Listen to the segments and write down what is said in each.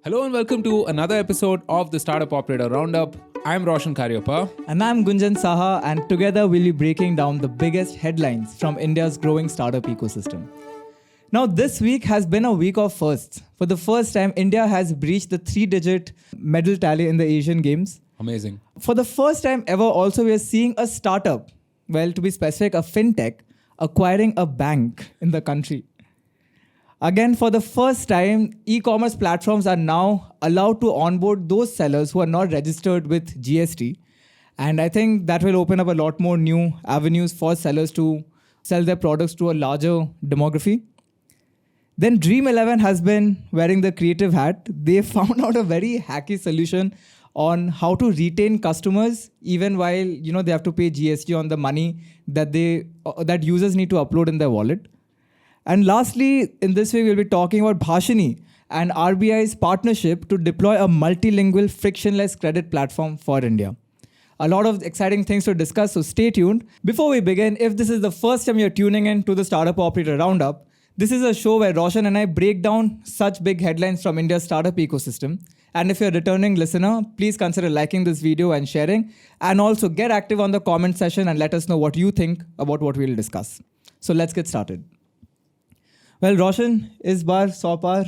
Hello and welcome to another episode of the Startup Operator Roundup. I'm Roshan Karyappa. And I'm Gunjan Saha, and together we'll be breaking down the biggest headlines from India's growing startup ecosystem. Now, this week has been a week of firsts. For the first time, India has breached the 3-digit medal tally in the Asian Games. Amazing. For the first time ever, also, we are seeing a startup, well, to be specific, a Fintech, acquiring a bank in the country. Again, for the first time, e-commerce platforms are now allowed to onboard those sellers who are not registered with GST. And I think that will open up a lot more new avenues for sellers to sell their products to a larger demography. Then Dream11 has been wearing the creative hat. They found out a very hacky solution on how to retain customers even while they have to pay GST on the money that users need to upload in their wallet. And lastly, in this way, we'll be talking about Bhashini and RBI's partnership to deploy a multilingual, frictionless credit platform for India. A lot of exciting things to discuss, so stay tuned. Before we begin, if this is the first time you're tuning in to the Startup Operator Roundup, this is a show where Roshan and I break down such big headlines from India's startup ecosystem. And if you're a returning listener, please consider liking this video and sharing. And also get active on the comment section and let us know what you think about what we'll discuss. So let's get started. Well, Roshan, is bar 100 par.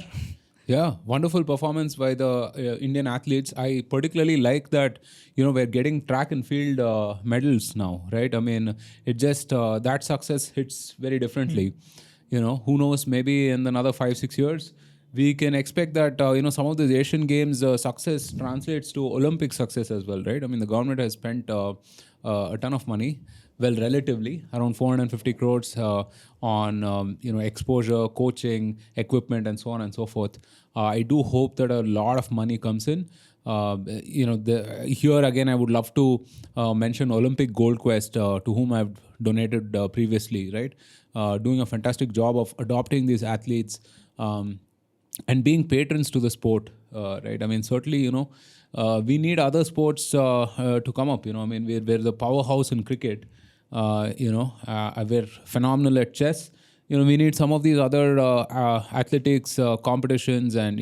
Yeah, wonderful performance by the Indian athletes. I particularly like that, we're getting track and field medals now, right? I mean, it just, that success hits very differently. Who knows, maybe in another 5-6 years, we can expect that, some of the Asian Games success translates to Olympic success as well, right? I mean, the government has spent a ton of money. Well, relatively, around 450 crores on exposure, coaching, equipment, and so on and so forth. I do hope that a lot of money comes in. Here again, I would love to mention Olympic Gold Quest, to whom I've donated previously, right? Doing a fantastic job of adopting these athletes and being patrons to the sport, right? I mean, certainly, we need other sports to come up. I mean, we're the powerhouse in cricket. We're phenomenal at chess. We need some of these other athletics competitions and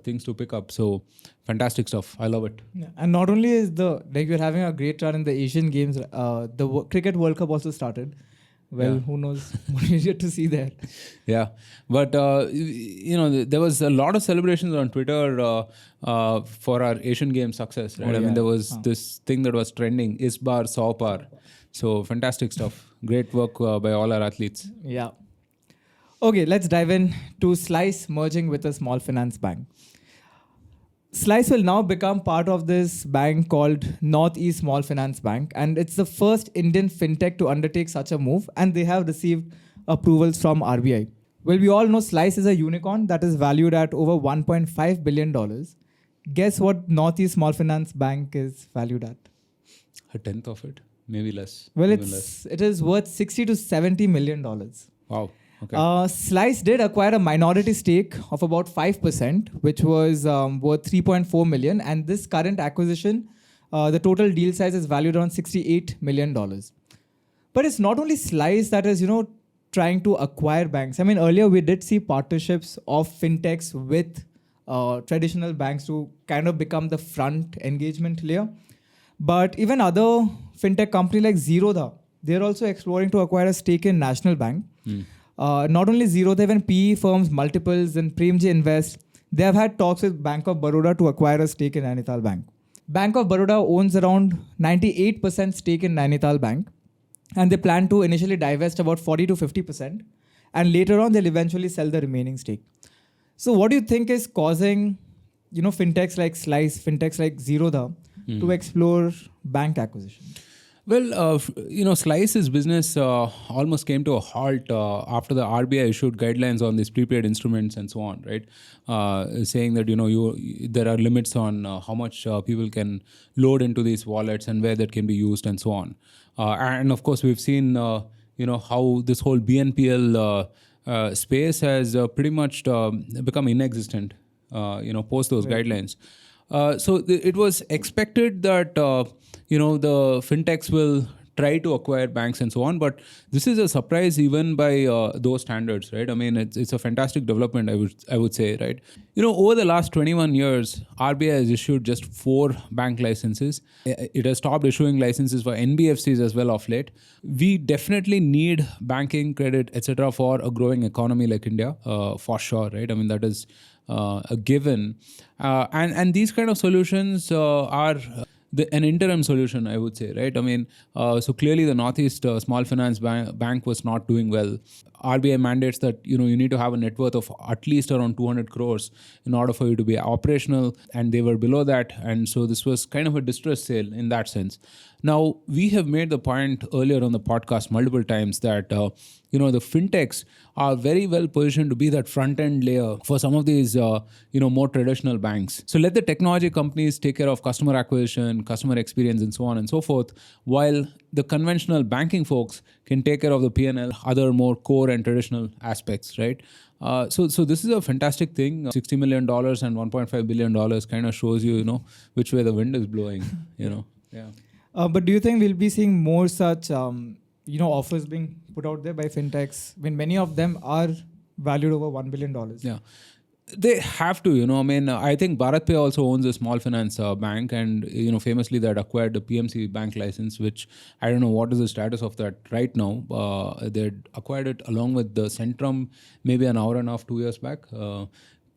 things to pick up. So fantastic stuff. I love it. Yeah. And not only is we're having a great run in the Asian Games, the Cricket World Cup also started. Well, Who knows what we get to see there. Yeah. But, there was a lot of celebrations on Twitter for our Asian Games success, right? I mean, there was this thing that was trending, is bar 100 par. So fantastic stuff. Great work by all our athletes. Yeah. Okay, let's dive in to Slice merging with a small finance bank. Slice will now become part of this bank called Northeast Small Finance Bank, and it's the first Indian fintech to undertake such a move, and they have received approvals from RBI. Well, we all know Slice is a unicorn that is valued at over $1.5 billion. Guess what Northeast Small Finance Bank is valued at? A tenth of it, maybe less. Well, it is worth $60 to $70 million. Wow. Okay. Slice did acquire a minority stake of about 5%, which was worth $3.4 million. And this current acquisition, the total deal size is valued around $68 million. But it's not only Slice that is, trying to acquire banks. I mean, earlier we did see partnerships of fintechs with traditional banks to kind of become the front engagement layer. But even other fintech company like Zerodha, they're also exploring to acquire a stake in National Bank. Not only Zerodha, even PE firms, multiples, and Premji Invest, they have had talks with Bank of Baroda to acquire a stake in Nainital Bank. Bank of Baroda owns around 98% stake in Nainital Bank, and they plan to initially divest about 40 to 50%, and later on they'll eventually sell the remaining stake. So what do you think is causing, fintechs like Slice, fintechs like Zerodha to explore bank acquisition? Well, Slice's business almost came to a halt after the RBI issued guidelines on these prepaid instruments and so on, right? Saying that, there are limits on how much people can load into these wallets and where that can be used and so on. And of course, we've seen, how this whole BNPL space has pretty much become inexistent, post those guidelines. So it was expected that, the fintechs will try to acquire banks and so on. But this is a surprise even by those standards, right? I mean, it's a fantastic development, I would say, right? Over the last 21 years, RBI has issued just 4 bank licenses. It has stopped issuing licenses for NBFCs as well of late. We definitely need banking, credit, etc. for a growing economy like India, for sure, right? I mean, that is a given. And these kind of solutions are an interim solution, I would say, right? I mean, so clearly the Northeast Small Finance Bank was not doing well. RBI mandates that you need to have a net worth of at least around 200 crores in order for you to be operational, and they were below that, and so this was kind of a distress sale in that sense. Now, we have made the point earlier on the podcast multiple times that the fintechs are very well positioned to be that front end layer for some of these more traditional banks. So let the technology companies take care of customer acquisition, customer experience, and so on and so forth, while the conventional banking folks can take care of the P&L, other more core and traditional aspects, right? So this is a fantastic thing. $60 million and $1.5 billion kind of shows you, which way the wind is blowing, Yeah. But do you think we'll be seeing more such, offers being put out there by fintechs when many of them are valued over $1 billion? Yeah. They have to, I mean, I think BharatPe also owns a small finance bank, and, famously that acquired the PMC bank license, which I don't know what is the status of that right now. They acquired it along with the Centrum maybe an hour and a half, 2 years back,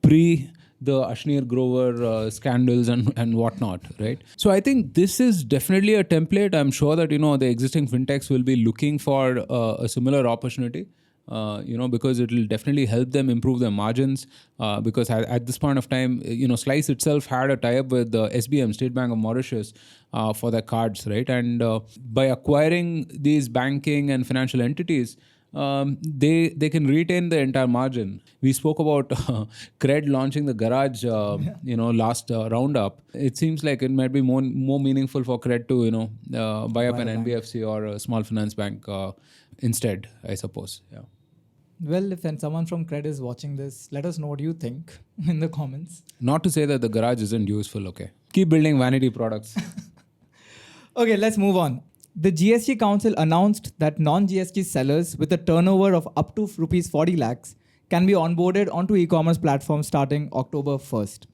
pre the Ashneer Grover scandals and whatnot, right? So I think this is definitely a template. I'm sure that, the existing fintechs will be looking for a similar opportunity. Because it will definitely help them improve their margins. Because at this point of time, Slice itself had a tie-up with the SBM, State Bank of Mauritius, for their cards, right? And by acquiring these banking and financial entities, they can retain the entire margin. We spoke about Cred launching the garage, last roundup. It seems like it might be more meaningful for Cred to buy up an NBFC or a small finance bank instead, I suppose. Yeah. Well, if someone from Cred is watching this, let us know what you think in the comments. Not to say that the garage isn't useful, okay? Keep building vanity products. Okay, let's move on. The GST Council announced that non-GST sellers with a turnover of up to rupees 40 lakhs can be onboarded onto e-commerce platforms starting October 1st.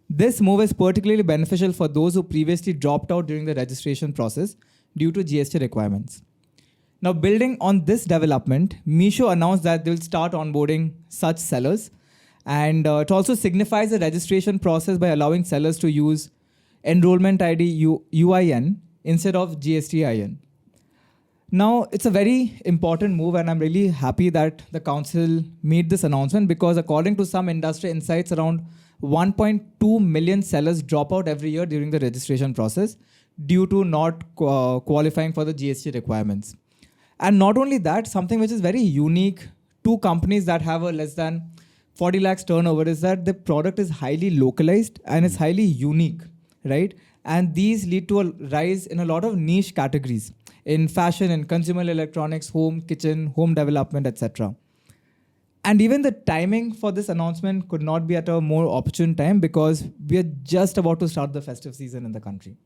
This move is particularly beneficial for those who previously dropped out during the registration process due to GST requirements. Now, building on this development, Meesho announced that they will start onboarding such sellers, and it also signifies the registration process by allowing sellers to use enrollment ID UIN instead of GSTIN. Now, it's a very important move, and I'm really happy that the council made this announcement because according to some industry insights, around 1.2 million sellers drop out every year during the registration process due to not qualifying for the GST requirements. And not only that, something which is very unique to companies that have a less than 40 lakhs turnover is that the product is highly localized and it's highly unique, right? And these lead to a rise in a lot of niche categories in fashion and consumer electronics, home, kitchen, home development, etc. And even the timing for this announcement could not be at a more opportune time because we are just about to start the festive season in the country.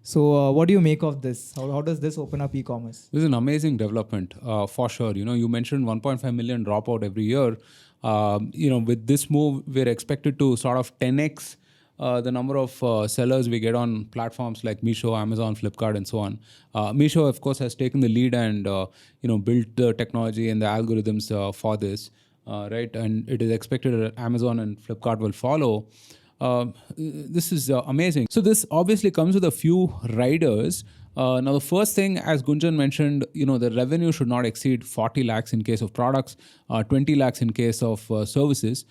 So what do you make of this? How does this open up e-commerce? This is an amazing development, for sure. You mentioned 1.5 million dropout every year. With this move, we're expected to sort of 10x the number of sellers we get on platforms like Meesho, Amazon, Flipkart, and so on. Meesho, of course, has taken the lead and built the technology and the algorithms for this. Right, and it is expected that Amazon and Flipkart will follow. This is amazing. So this obviously comes with a few riders. Now, the first thing, as Gunjan mentioned, the revenue should not exceed 40 lakhs in case of products, 20 lakhs in case of services.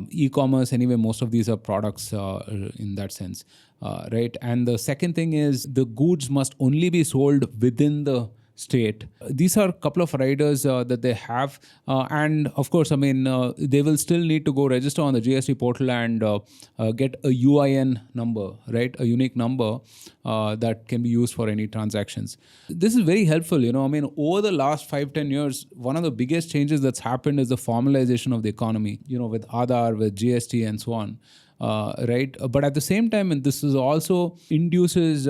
E-commerce, anyway, most of these are products in that sense, right? And the second thing is the goods must only be sold within the state. These are a couple of riders that they have. And of course, I mean, they will still need to go register on the GST portal and get a UIN number, right? A unique number that can be used for any transactions. This is very helpful. I mean, over the last 5-10 years, one of the biggest changes that's happened is the formalization of the economy, with Aadhaar, with GST and so on. right? But at the same time, and this is also induces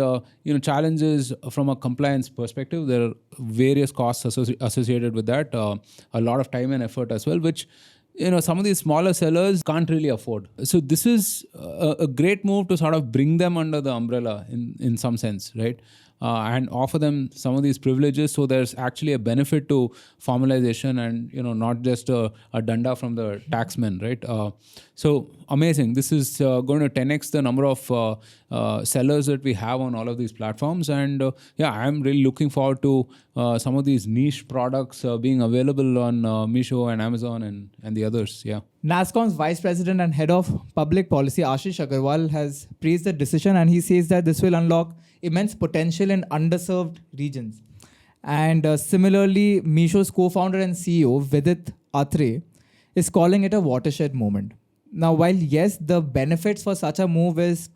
challenges from a compliance perspective. There are various costs associated with that, a lot of time and effort as well, which some of these smaller sellers can't really afford. So this is a great move to sort of bring them under the umbrella in some sense, right? And offer them some of these privileges, so there's actually a benefit to formalization and not just a danda from the taxman, right? So amazing. This is going to 10x the number of sellers that we have on all of these platforms, and I'm really looking forward to some of these niche products being available on Meesho and Amazon and the others. Yeah. NASSCOM's Vice President and Head of Public Policy, Ashish Agarwal, has praised the decision, and he says that this will unlock immense potential in underserved regions. And similarly, Meesho's co-founder and CEO, Vidit Atre, is calling it a watershed moment. Now, while yes, the benefits for such a move is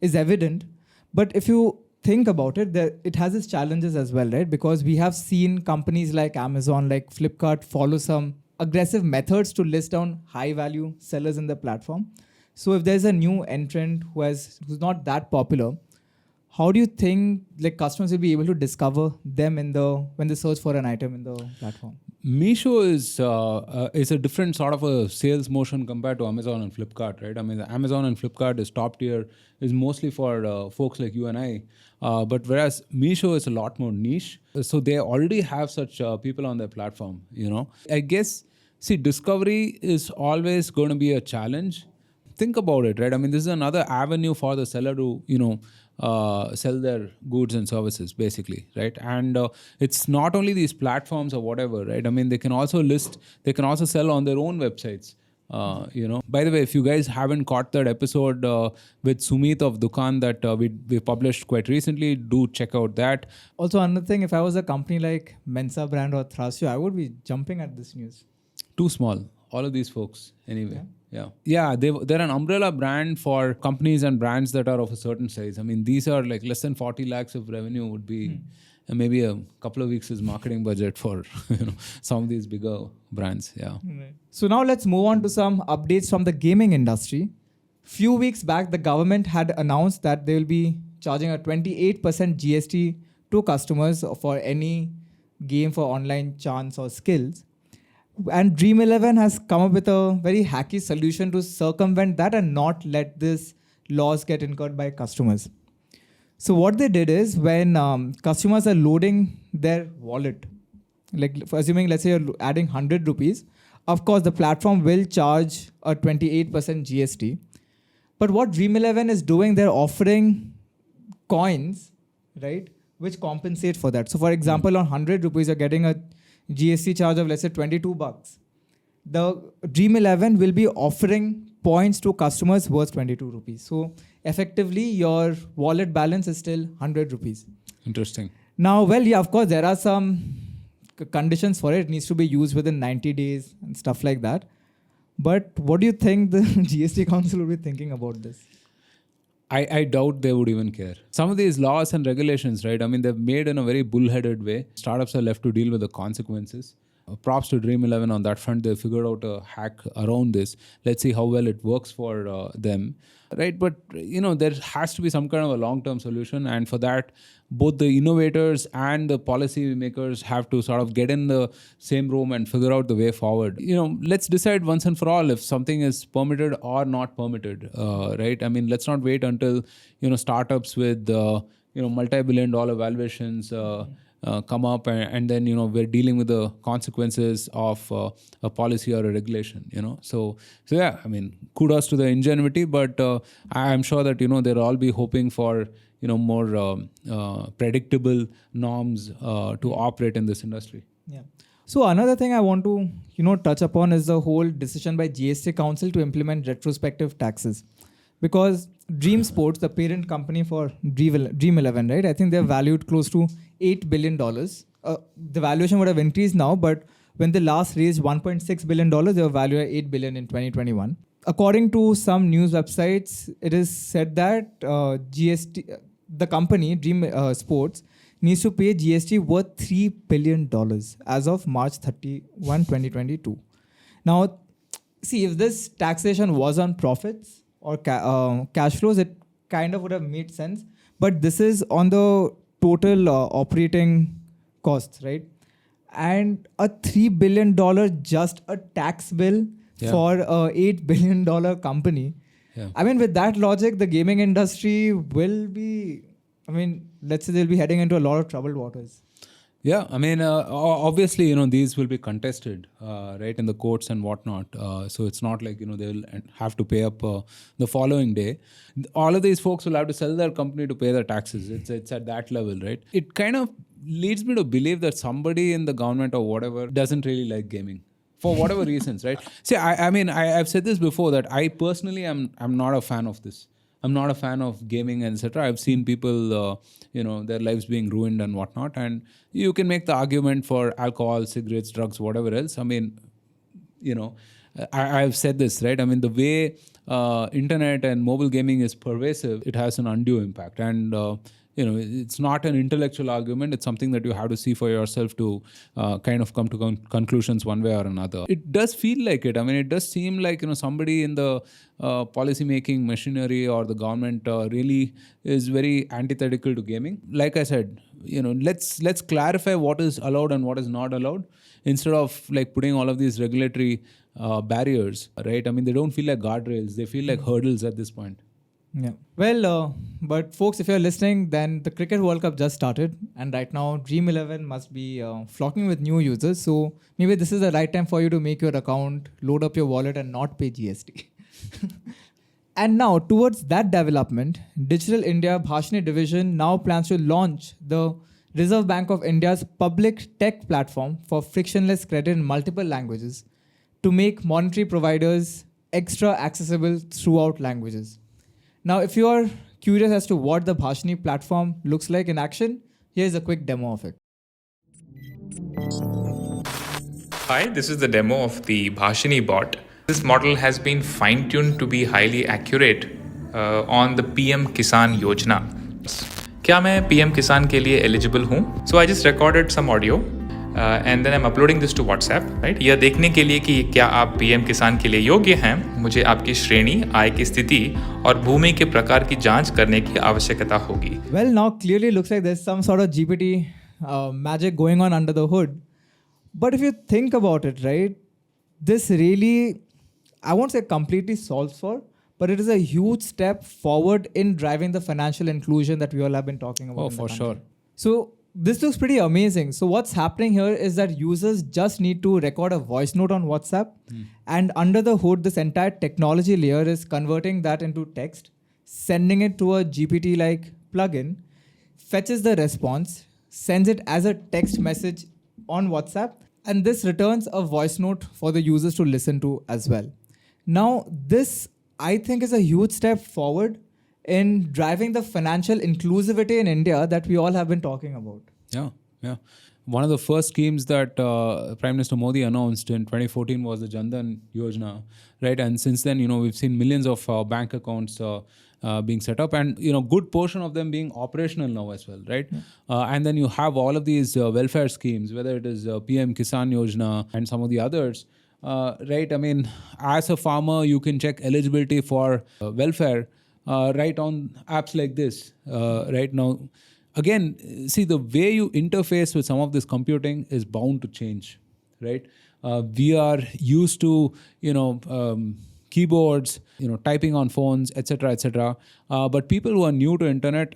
evident, but if you think about it, it has its challenges as well, right? Because we have seen companies like Amazon, like Flipkart, follow some aggressive methods to list down high-value sellers in the platform. So if there's a new entrant who's not that popular, how do you think customers will be able to discover them when they search for an item in the platform? Meesho is a different sort of a sales motion compared to Amazon and Flipkart, right? I mean, Amazon and Flipkart is top tier, is mostly for folks like you and I. But whereas Meesho is a lot more niche, so they already have such people on their platform. I guess, discovery is always going to be a challenge. Think about it, right? I mean, this is another avenue for the seller to sell their goods and services, basically, right? And it's not only these platforms or whatever, right? I mean, they can also sell on their own websites. By the way, if you guys haven't caught that episode with Sumit of Dukan that we published quite recently, do check out that. Also, another thing, if I was a company like Mensa Brand or Thrasio, I would be jumping at this news. Too small, all of these folks, anyway. Yeah, they're an umbrella brand for companies and brands that are of a certain size. I mean, these are like less than 40 lakhs of revenue would be maybe a couple of weeks' marketing budget for some of these bigger brands. Yeah. Right. So now let's move on to some updates from the gaming industry. Few weeks back, the government had announced that they will be charging a 28% GST to customers for any game for online chance or skills. And Dream11 has come up with a very hacky solution to circumvent that and not let this loss get incurred by customers. So what they did is when customers are loading their wallet, assuming let's say you're adding 100 rupees, of course the platform will charge a 28% GST. But what Dream11 is doing, they're offering coins, right, which compensate for that. So for example, on 100 rupees, you're getting a GST charge of let's say $22. The Dream11 will be offering points to customers worth 22 rupees. So effectively, your wallet balance is still 100 rupees. Interesting. Now, of course, there are some conditions for it. It needs to be used within 90 days and stuff like that. But what do you think the GST Council will be thinking about this? I doubt they would even care. Some of these laws and regulations, right? I mean, they're made in a very bullheaded way. Startups are left to deal with the consequences. Props to Dream11 on that front. They figured out a hack around this. Let's see how well it works for them, right? But there has to be some kind of a long-term solution, and for that, both the innovators and the policy makers have to sort of get in the same room and figure out the way forward. Let's decide once and for all if something is permitted or not permitted, right? I mean, let's not wait until startups with multi-billion-dollar valuations come up and then we're dealing with the consequences of a policy or a regulation. So yeah, I mean, kudos to the ingenuity, but I'm sure that they'll all be hoping for more predictable norms to operate in this industry. Yeah. So another thing I want to touch upon is the whole decision by GST Council to implement retrospective taxes, because Dream Sports, the parent company for Dream11, right? I think they're valued close to $8 billion. The valuation would have increased now, but when they last raised $1.6 billion, they were valued at $8 billion in 2021. According to some news websites, it is said that the company, Dream Sports, needs to pay GST worth $3 billion as of March 31, 2022. Now, see, if this taxation was on profits or cash flows, it kind of would have made sense. But this is on the total operating costs, right? And a $3 billion just a tax bill for a $8 billion company. Yeah. I mean, with that logic, the gaming industry will be, I mean, let's say they'll be heading into a lot of troubled waters. Yeah, I mean, obviously, these will be contested, right, in the courts and whatnot. So it's not like, they'll have to pay up the following day. All of these folks will have to sell their company to pay their taxes. It's at that level, right? It kind of leads me to believe that somebody in the government or whatever doesn't really like gaming for whatever reasons, right? See, I mean, I've said this before that I personally am not a fan of this. I'm not a fan of gaming, etc. I've seen people, their lives being ruined and whatnot. And you can make the argument for alcohol, cigarettes, drugs, whatever else. I mean, I've said this, right? I mean, the way internet and mobile gaming is pervasive, it has an undue impact. And, it's not an intellectual argument. It's something that you have to see for yourself to kind of come to conclusions one way or another. It does feel like it. I mean, it does seem like, somebody in the policy-making machinery or the government really is very antithetical to gaming. Like I said, let's clarify what is allowed and what is not allowed instead of like putting all of these regulatory barriers, right? I mean, they don't feel like guardrails. They feel like hurdles at this point. Yeah. Well, but folks, if you're listening, then the Cricket World Cup just started. And right now, Dream 11 must be flocking with new users. So maybe this is the right time for you to make your account, load up your wallet and not pay GST. And now, towards that development, Digital India Bhashini division now plans to launch the Reserve Bank of India's public tech platform for frictionless credit in multiple languages to make monetary providers extra accessible throughout languages. Now, if you are curious as to what the Bhashini platform looks like in action, here's a quick demo of it. Hi, this is the demo of the Bhashini bot. This model has been fine-tuned to be highly accurate on the PM Kisan Yojana. क्या मैं PM Kisan के लिए eligible हूँ? So I just recorded some audio and then I'm uploading this to WhatsApp, right? यह देखने के लिए कि क्या आप PM किसान के लिए योग्य हैं, मुझे आपकी श्रेणी, आय की स्थिति और भूमि के प्रकार की जांच करने की आवश्यकता होगी. Well, now clearly looks like there's some sort of GPT magic going on under the hood. But if you think about it, right, this really, I won't say completely solves for, but it is a huge step forward in driving the financial inclusion that we all have been talking about. Oh, for sure. So this looks pretty amazing. So what's happening here is that users just need to record a voice note on WhatsApp. And under the hood, this entire technology layer is converting that into text, sending it to a GPT-like plugin, fetches the response, sends it as a text message on WhatsApp, and this returns a voice note for the users to listen to as well. Now, this, I think, is a huge step forward in driving the financial inclusivity in India that we all have been talking about. Yeah. One of the first schemes that Prime Minister Modi announced in 2014 was the Jan Dhan Yojana, right? And since then, we've seen millions of bank accounts being set up and, good portion of them being operational now as well, right? And then you have all of these welfare schemes, whether it is PM Kisan Yojana and some of the others, right? I mean, as a farmer, you can check eligibility for welfare right on apps like this, right now. Again, see, the way you interface with some of this computing is bound to change, right? We are used to, keyboards, typing on phones, etc., etc. But people who are new to internet,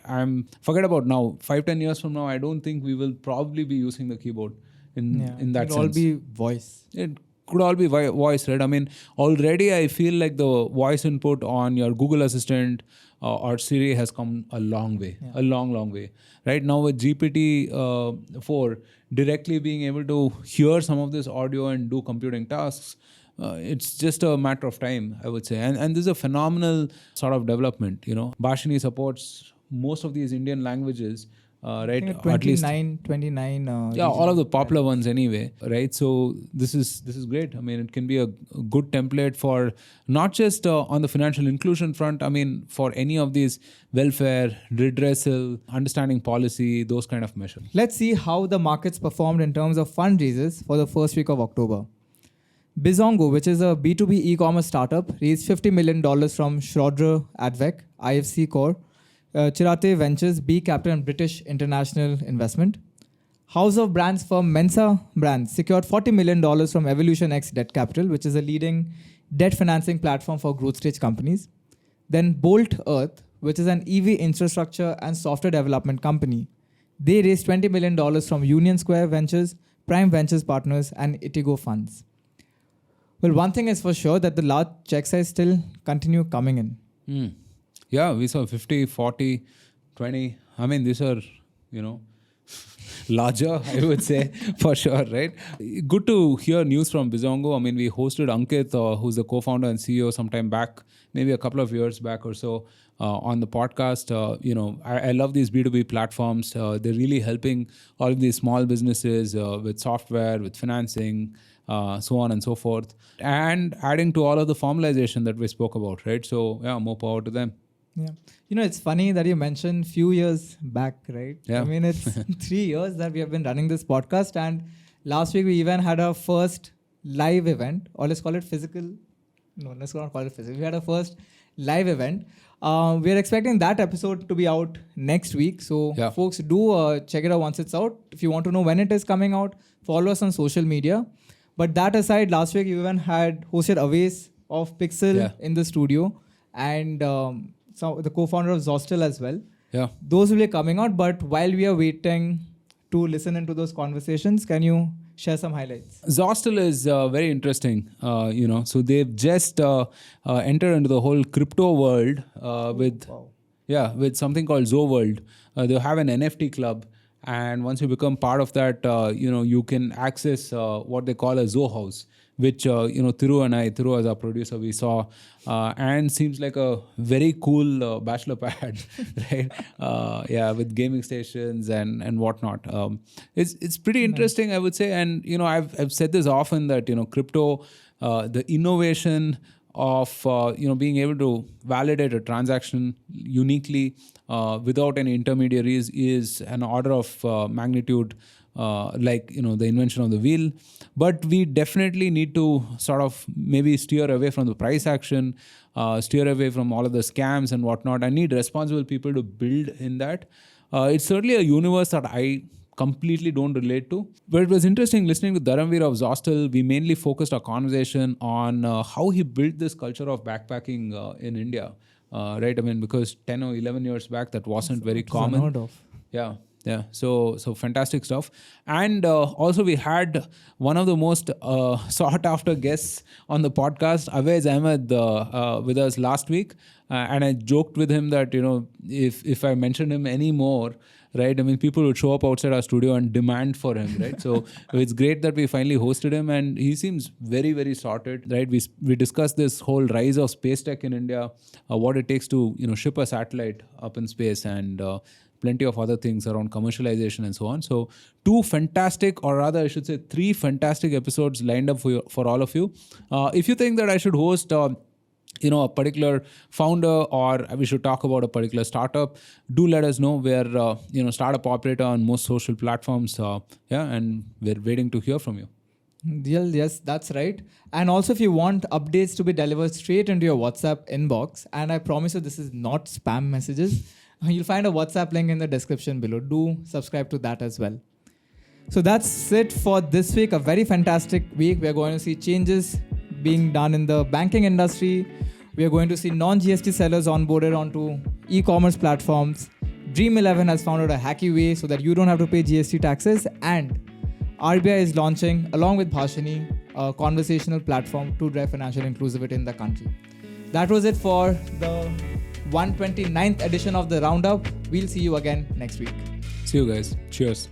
forget about now. 5-10 years from now, I don't think we will probably be using the keyboard in that sense. It'll all be voice. It could all be voice, right? I mean, already I feel like the voice input on your Google Assistant or Siri has come a long way, a long way. Right now with GPT-4 directly being able to hear some of this audio and do computing tasks, it's just a matter of time, I would say. And this is a phenomenal sort of development, Bhashini supports most of these Indian languages, right? 29. All of the popular ones anyway, right? So this is great. I mean, it can be a good template for not just on the financial inclusion front. I mean, for any of these welfare, redressal, understanding policy, those kind of measures. Let's see how the markets performed in terms of fundraisers for the first week of October. Bizongo, which is a B2B e-commerce startup, raised $50 million from Schroders Advec, IFC Core, Chirate Ventures, B Capital, and British International Investment. House of Brands firm Mensa Brands secured $40 million from Evolution X Debt Capital, which is a leading debt financing platform for growth stage companies. Then Bolt Earth, which is an EV infrastructure and software development company. They raised $20 million from Union Square Ventures, Prime Ventures Partners, and Itigo Funds. Well, one thing is for sure that the large check size still continue coming in. Yeah, we saw 50, 40, 20. I mean, these are, larger, I would say, for sure, right? Good to hear news from Bizongo. I mean, we hosted Ankit, who's the co-founder and CEO, sometime back, maybe a couple of years back or so, on the podcast. I love these B2B platforms. They're really helping all of these small businesses with software, with financing, so on and so forth, and adding to all of the formalization that we spoke about, right? So, yeah, more power to them. Yeah. It's funny that you mentioned few years back, right? Yeah. I mean, it's 3 years that we have been running this podcast, and last week we even had our first live event, or let's call it physical. No, let's not call it physical. We had our first live event. We are expecting that episode to be out next week. So folks, do check it out once it's out. If you want to know when it is coming out, follow us on social media. But that aside, last week you even had hosted Awais of Pixel in the studio, and so the co-founder of Zostel as well. Yeah. Those will be coming out. But while we are waiting to listen into those conversations, can you share some highlights? Zostel is very interesting. So they've just entered into the whole crypto world with something called Zo World. They have an NFT club, and once you become part of that, you can access what they call a Zo House, which Thiru as our producer, we saw, and seems like a very cool bachelor pad, right? With gaming stations and whatnot. It's pretty interesting, I would say. And I've said this often that crypto, the innovation of being able to validate a transaction uniquely without any intermediaries is an order of magnitude. The invention of the wheel. But we definitely need to sort of maybe steer away from the price action, steer away from all of the scams and whatnot. I need responsible people to build in that. It's certainly a universe that I completely don't relate to. But it was interesting listening to Dharamveer of Zostel. We mainly focused our conversation on how he built this culture of backpacking in India. Right? I mean, because 10 or 11 years back, that wasn't very common. Unheard of. Yeah. So fantastic stuff. And also we had one of the most sought after guests on the podcast, Awais Ahmed, with us last week. And I joked with him that, if I mentioned him anymore, right, I mean, people would show up outside our studio and demand for him, right? So it's great that we finally hosted him, and he seems very, very sorted, right? We discussed this whole rise of space tech in India, what it takes to, ship a satellite up in space, and plenty of other things around commercialization and so on. So 2 fantastic, or rather I should say 3 fantastic episodes lined up for all of you. If you think that I should host a particular founder, or we should talk about a particular startup, do let us know. We're Startup Operator on most social platforms, and we're waiting to hear from you. Yes, that's right. And also, if you want updates to be delivered straight into your WhatsApp inbox, and I promise you this is not spam messages, you'll find a WhatsApp link in the description below. Do subscribe to that as well. So that's it for this week. A very fantastic week. We are going to see changes being done in the banking industry. We are going to see non-GST sellers onboarded onto e-commerce platforms. Dream11 has found out a hacky way so that you don't have to pay GST taxes. And RBI is launching, along with Bhashini, a conversational platform to drive financial inclusivity in the country. That was it for the 129th edition of the Roundup. We'll see you again next week. See you guys. Cheers.